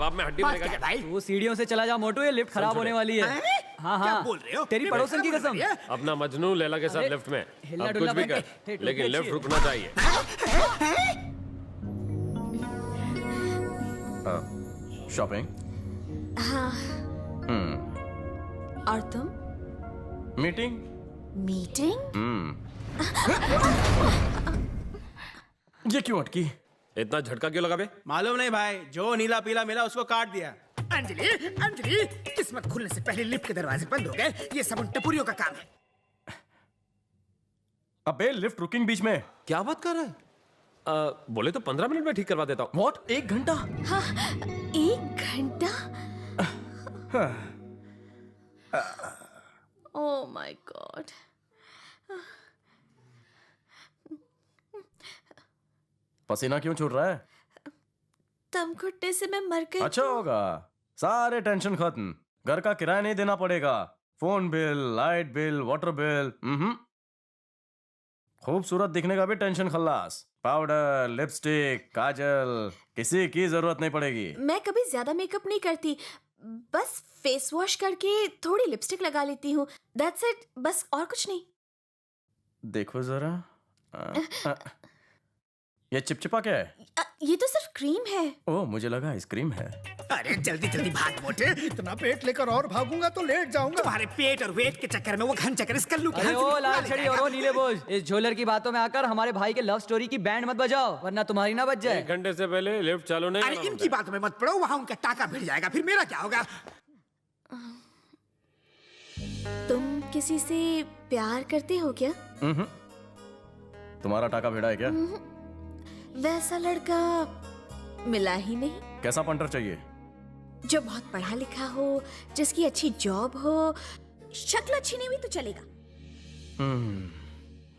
जवाब में हड्डी बात बनेगा क्या क्या? भाई? तू सीढ़ियों से चला जा मोटू, ये लिफ्ट खराब होने वाली है। हैं? हाँ क्या हाँ बोल रहे हो? तेरी ये पड़ोसन की बोल कसम। रही है? अपना मजनू लैला के साथ अरे, लिफ्ट में हिलना अब कुछ डुलना भी बंद कर, कर। लेकिन ठेठ लिफ्ट ठेठ रुकना चाहिए। शॉपिंग। हाँ। और तुम? मीटिंग। मीटिंग? ये क्यों अटकी? इतना झटका क्यों लगा बे? मालूम नहीं भाई, जो नीला पीला मिला उसको काट दिया। अंजलि, अंजलि, किस्मत खुलने से पहले लिफ्ट के दरवाजे बंद हो गए। ये सब उन टपुरियों का काम है। अबे लिफ्ट रुकिंग बीच में। क्या बात कर रहा है? बोले तो 15 मिनट में ठीक करवा देता हूँ। व्हाट? 1 घंटा? हाँ, 1 घंटा? Oh my God. पसीना क्यों छूट रहा है? दम घुटने से मैं मर गई। अच्छा होगा, सारे टेंशन खत्म। घर का किराया नहीं देना पड़ेगा, phone bill, light bill, water bill. खूबसूरत दिखने का भी टेंशन खल्लास। पाउडर, लिपस्टिक, काजल, किसी की जरूरत नहीं पड़ेगी। मैं कभी ज्यादा मेकअप नहीं करती, बस फेस वॉश करके थोड़ी लिपस्टिक लगा लेती हूँ। दैट्स इट, बस और कुछ नहीं। देखो जरा। ये चिपचिपा क्या है? ये तो सिर्फ क्रीम है। ओह, मुझे लगा आइसक्रीम है। अरे जल्दी जल्दी भाग मोटे। इतना पेट लेकर और भागूंगा तो लेट जाऊंगा। तुम्हारे पेट और वेट के चक्कर में वो घन चक्कर इस कल्लू के अरे हाथ से ओ लाल निकाल छड़ी जाएगा। और ओ नीले बोझ, इस झोलर की बातों में आकर हमारे भाई के लव स्टोरी की बैंड मत बजाओ, वरना तुम्हारी ना बज जाए। 1 घंटे से पहले लिफ्ट चालू नहीं अरे करना इनकी होता। बातों में मत पड़ो, वहाँ उनका टाका भिड़ जाएगा, फिर मेरा क्या होगा? तुम किसी से प्यार करते हो क्या? तुम्हारा टाका भिड़ा है क्या? वैसा लड़का मिला ही नहीं। कैसा पंटर चाहिए? जो बहुत पढ़ा लिखा हो, जिसकी अच्छी जॉब हो, शक्ल अच्छी नहीं हुई तो चलेगा।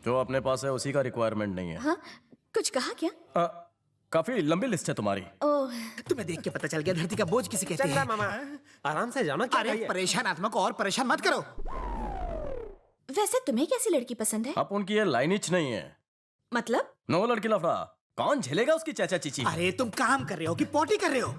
जो अपने पास है उसी का रिक्वायरमेंट नहीं है। हाँ, कुछ कहा क्या? काफी लंबी लिस्ट है तुम्हारी। ओह, तुम्हें देख के पता चल गया धरती का बोझ किसे कहते चल रहा हैं। मामा, आराम से जाना। क्या अरे चाहिए? परेशान आत्मा को और परेशान मत करो। वैसे तुम्हें कैसी लड़की पसंद है? अब उनकी ये लाइनिच नहीं है। मतलब? नो लड़की लफड़ा, कौन झेलेगा उसकी चाचा चीची? अरे तुम काम कर रहे हो कि पोटी कर रहे हो?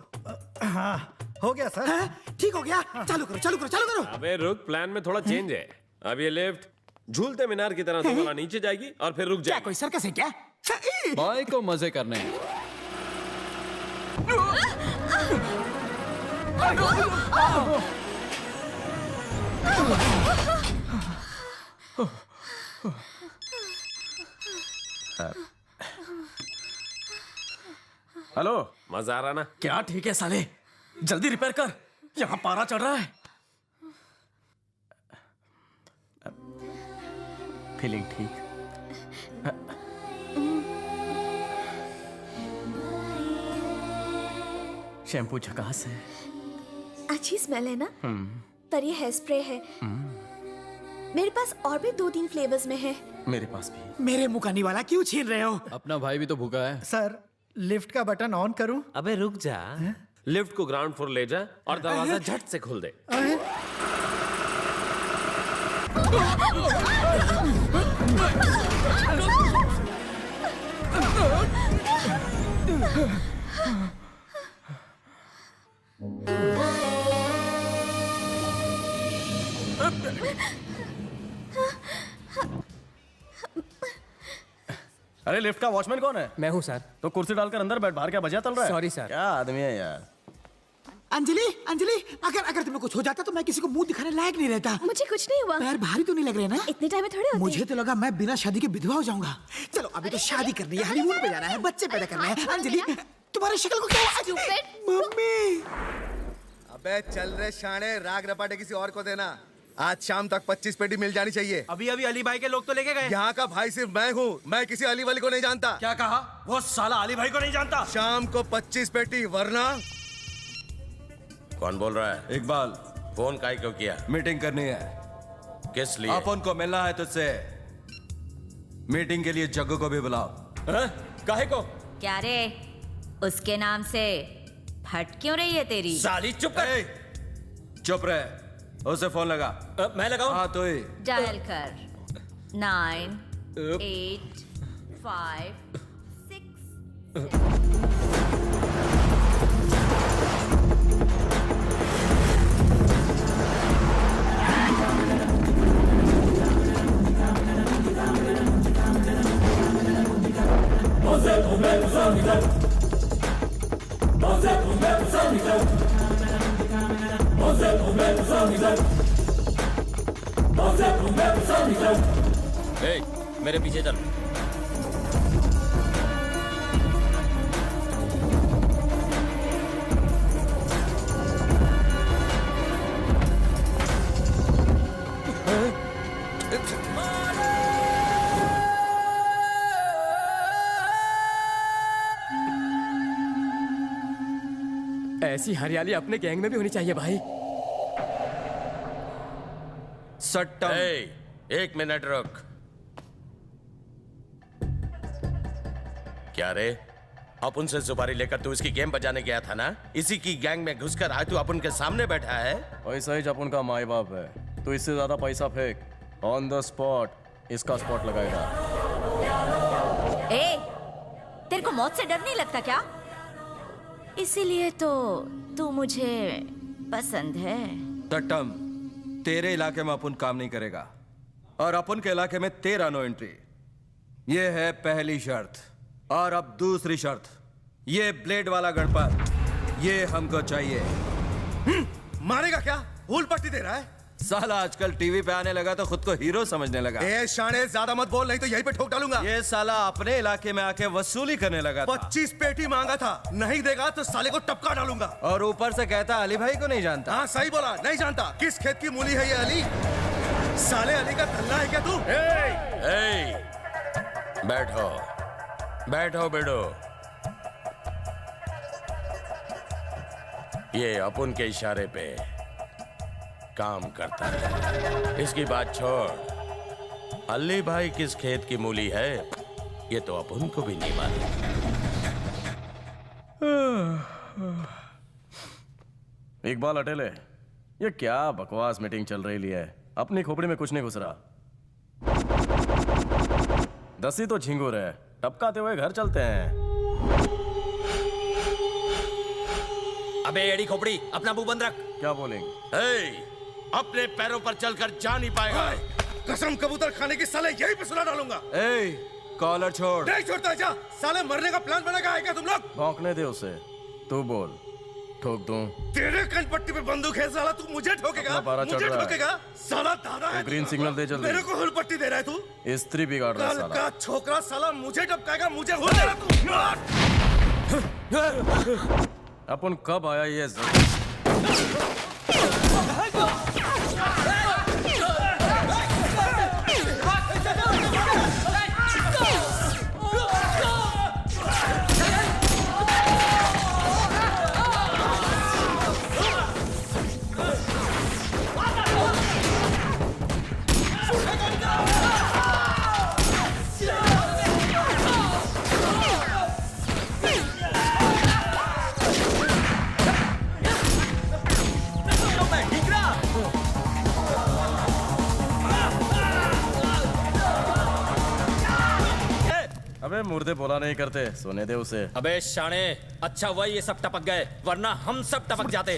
हाँ, हो गया सर। हाँ? ठीक हो गया, चालू करो चालू करो चालू करो। अबे रुक, प्लान में थोड़ा चेंज है। अब ये लिफ्ट झूलते मीनार की तरह दोबारा नीचे जाएगी और फिर रुक क्या जाएगी। कोई सर्कस है क्या? भाई को मजे करने हैं। हेलो, मजा आ रहा ना? क्या ठीक है साले, जल्दी रिपेयर कर, यहाँ पारा चढ़ रहा है। फीलिंग ठीक? शैम्पू झकास है। अच्छी स्मेल है ना? पर ये हेयर स्प्रे है। मेरे पास और भी 2-3 फ्लेवर्स में है। मेरे पास भी। मेरे मुकानी वाला क्यों छीन रहे हो? अपना भाई भी तो भूखा है। सर, लिफ्ट का बटन ऑन करूं? अबे रुक जा, लिफ्ट को ग्राउंड फ्लोर ले जा और दरवाजा झट से खोल दे। अरे लिफ्ट का वॉचमैन कौन है? मैं हूँ सर। तो कुर्सी डालकर अंदर बैठ, बाहर क्या बजा चल रहा है? Sorry, sir. क्या आदमी है यार। अंजलि, अंजलि, अगर तुम्हें कुछ हो जाता तो मैं किसी को मुंह दिखाने लायक नहीं रहता। मुझे कुछ नहीं हुआ। पैर भारी तो नहीं लग रहे ना? इतने टाइम में थोड़े होते मुझे तो लगा मैं बिना शादी के विधवा हो जाऊंगा। चलो अभी तो शादी करनी है, हनीमून पे जाना है, बच्चे पैदा करना है। अंजलि, तुम्हारी शक्ल को क्या हुआ? Stupid. मम्मी, अबे चल रहे शाणे, राग रपाटे किसी और को देना। आज शाम तक 25 पेटी मिल जानी चाहिए। अभी अभी अली भाई के लोग तो लेके गए। यहाँ का भाई सिर्फ मैं हूँ, मैं किसी अली वाली को नहीं जानता। क्या कहा? वो साला अली भाई को नहीं जानता। शाम को 25 पेटी, वरना कौन बोल रहा है? इकबाल, फोन काहे क्यों किया? मीटिंग करनी है। किस लिए? अपन को मिलना है तुझसे। मीटिंग के लिए जग्गू को भी बुलाओ। काहे को? क्या रे, उसके नाम से फट क्यों रही है तेरी? साली चुप कर। ए, चुप रहे, उसे फोन लगा। मैं लगाऊं? हाँ तो ही। डायल कर 9 8 5 6 7 ए, मेरे पीछे चल। ऐसी हरियाली अपने गैंग में भी होनी चाहिए भाई। सट्टम। एक मिनट रुक। क्या रे, अपन से सुपारी लेकर तू इसकी गेम बजाने गया था ना? इसी की गैंग में घुसकर आज तू अपन के सामने बैठा है। पैसा ही अपन का माई बाप है, तो इससे ज्यादा पैसा फेंक, ऑन द स्पॉट इसका स्पॉट लगाएगा। ए, तेरे को मौत से डर नहीं लगता क्या? इसीलिए तो तू मुझे पसंद है। सट्टम, तेरे इलाके में अपन काम नहीं करेगा और अपन के इलाके में तेरा नो एंट्री। ये है पहली शर्त। और अब दूसरी शर्त, ये ब्लेड वाला गणपत ये हमको चाहिए। मारेगा क्या? फूल पट्टी दे रहा है। साला आजकल टीवी पे आने लगा तो खुद को हीरो समझने लगा। ए शाणे, ज्यादा मत बोल, नहीं तो यहीं पे ठोक डालूंगा। ये साला अपने इलाके में आके वसूली करने लगा था। 25 पेटी मांगा था, नहीं देगा तो साले को टपका डालूंगा। और ऊपर से कहता अली भाई को नहीं जानता। हाँ सही बोला, नहीं जानता। किस खेत की मूली है ये अली? साले अली का धल्ला है क्या तू? बैठो बैठो बेटो। ये अपन के इशारे पे काम करता है। इसकी बात छोड़, अली भाई किस खेत की मूली है ये तो अपन को भी नहीं मालूम। इकबाल अटेले, ये क्या बकवास मीटिंग चल रही है? अपनी खोपड़ी में कुछ नहीं घुस रहा। दसी तो झिंगुर है, टपकाते हुए घर चलते हैं। अबे एड़ी खोपड़ी, अपना मुंह बंद रख। क्या बोलेंगे? अपने पैरों पर चलकर जा नहीं पाएगा। कसम कबूतर खाने की साले यहीं पे सुला डालूंगा। कॉलर छोड़। नहीं छोड़ता, जा। साले मरने का प्लान बना है क्या तुम लोग? भौंकने दे उसे। तू बोल, ठोक दूं? तेरे कनपट्टी पे बंदूक है साला, तू मुझे ठोकेगा? अपना पारा चढ़ मुझे रहा है। ठोकेगा? साला दादा है। ग्रीन सिग्नल दे जल्दी। मेरे को हुल पट्टी दे रहा है तू? स्त्री बिगाड़ रहा है कल साला। का छोकरा साला मुझे टपकाएगा, मुझे हुल दे रहा तू। अपन कब आया ये अबे मुर्दे बोला नहीं करते, सोने दे उसे। अबे शाणे, अच्छा हुआ ये सब टपक गए, वरना हम सब टपक जाते।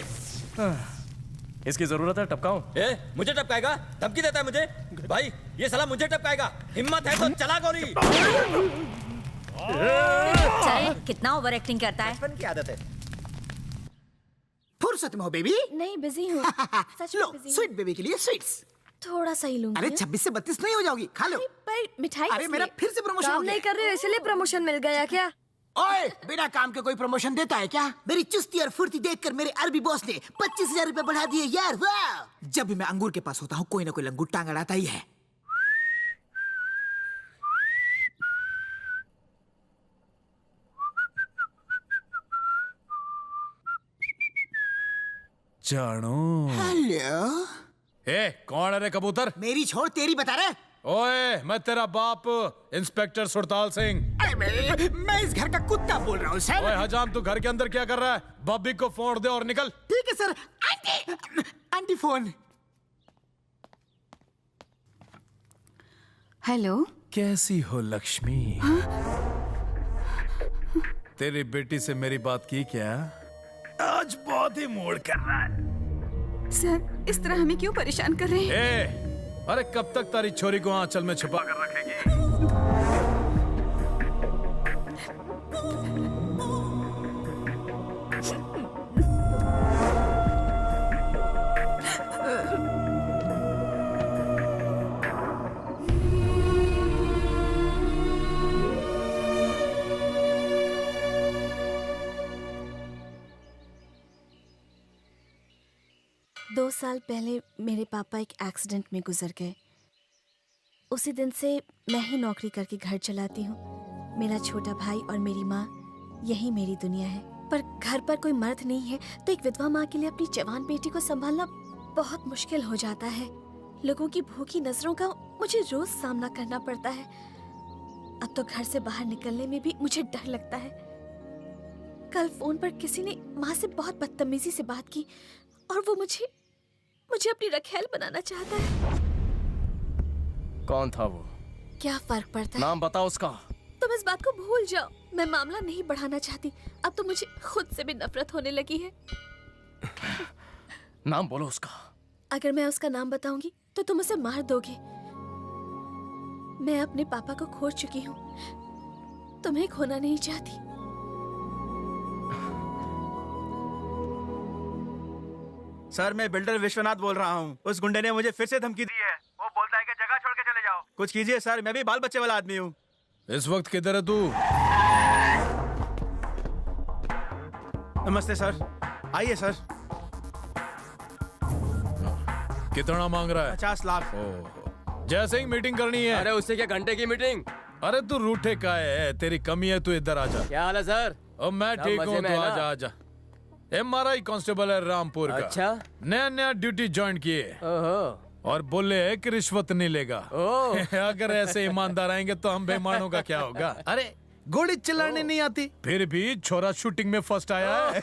इसकी जरूरत है, टपकाऊं? मुझे टपकाएगा? धमकी देता है मुझे? भाई ये साला मुझे टपकाएगा। हिम्मत है तो चला गोली। चल, कितना ओवर एक्टिंग करता है। बचपन की आदत है। फुर्सत में हो बेबी? नहीं, बिजी हूँ। सच में लो, बिजी हूँ। स्वीट बेबी के लिए स्वीट्स। थोड़ा सा ही लूंगी। अरे 26 से 32 नहीं हो जाओगी, खा लो। पर मिठाई अरे मेरा फिर से प्रमोशन हो काम गया। नहीं कर रहे हो इसलिए प्रमोशन मिल गया क्या? ओए, बिना काम के कोई प्रमोशन देता है क्या? मेरी चुस्ती और फुर्ती देखकर मेरे अरबी बॉस ने 25,000 रुपए बढ़ा दिए यार। वाह! जब भी मैं अंगूर के पास होता हूँ कोई ना कोई लंगूर टांग अड़ाता ही है। जानो। हेलो, कौन है रे कबूतर? मेरी छोड़ तेरी बता रहे। ओए, मैं तेरा बाप इंस्पेक्टर सुरताल सिंह। मैं इस घर का कुत्ता बोल रहा हूँ सर। ओए हजाम, तू घर के अंदर क्या कर रहा है? बब्बी को फोन दे और निकल। ठीक है sir. Aunty, aunty phone. Hello, कैसी हो लक्ष्मी? तेरी बेटी से मेरी बात की क्या? आज बहुत ही मूड कर रहा है। सर इस तरह हमें क्यों परेशान कर रहे हैं? अरे कब तक तारी छोरी को आंचल में छुपा कर रखेगी? 2 साल पहले मेरे पापा एक एक्सीडेंट में गुजर गए। उसी दिन से मैं ही नौकरी करके घर चलाती हूँ। मेरा छोटा भाई और मेरी माँ, यही मेरी दुनिया है। पर घर पर कोई मर्द नहीं है तो एक विधवा माँ के लिए अपनी जवान बेटी को संभालना बहुत मुश्किल हो जाता है। लोगों की भूखी नजरों का मुझे रोज सामना करना पड़ता है। अब तो घर से बाहर निकलने में भी मुझे डर लगता है। कल फोन पर किसी ने माँ से बहुत बदतमीजी से बात की और वो मुझे अपनी रखैल बनाना चाहता है। कौन था वो? क्या फर्क पड़ता है? नाम बताओ उसका। तुम इस बात को भूल जाओ। मैं मामला नहीं बढ़ाना चाहती। अब तो मुझे खुद से भी नफरत होने लगी है। नाम बोलो उसका। अगर मैं उसका नाम बताऊंगी तो तुम उसे मार दोगे। मैं अपने पापा को खो चुकी हूँ, तुम्हें खोना नहीं चाहती। सर, मैं बिल्डर विश्वनाथ बोल रहा हूँ। उस गुंडे ने मुझे फिर से धमकी दी है। वो बोलता है कि जगह छोड़ के चले जाओ। कुछ कीजिए सर, मैं भी बाल बच्चे वाला आदमी हूँ। इस वक्त किधर है तू? नमस्ते सर, आइए सर। कितना मांग रहा है? 50 लाख। ओह, जैसे ही मीटिंग करनी है। अरे उससे क्या घंटे की मीटिंग? अरे तू रूठे का है, तेरी कमी है, तू इधर आ जा। क्या हाल है सर? और मैं सब ठीक मजे हूँ, में तो है ना? आजा आजा। MRI कांस्टेबल है रामपुर का। अच्छा? नया नया ड्यूटी ज्वाइन किए ओहो। और बोले है कि रिश्वत नहीं लेगा। अगर ऐसे ईमानदार आएंगे तो हम बेईमानों का क्या होगा? अरे गोली चलाने नहीं आती, फिर भी छोरा शूटिंग में फर्स्ट आया है।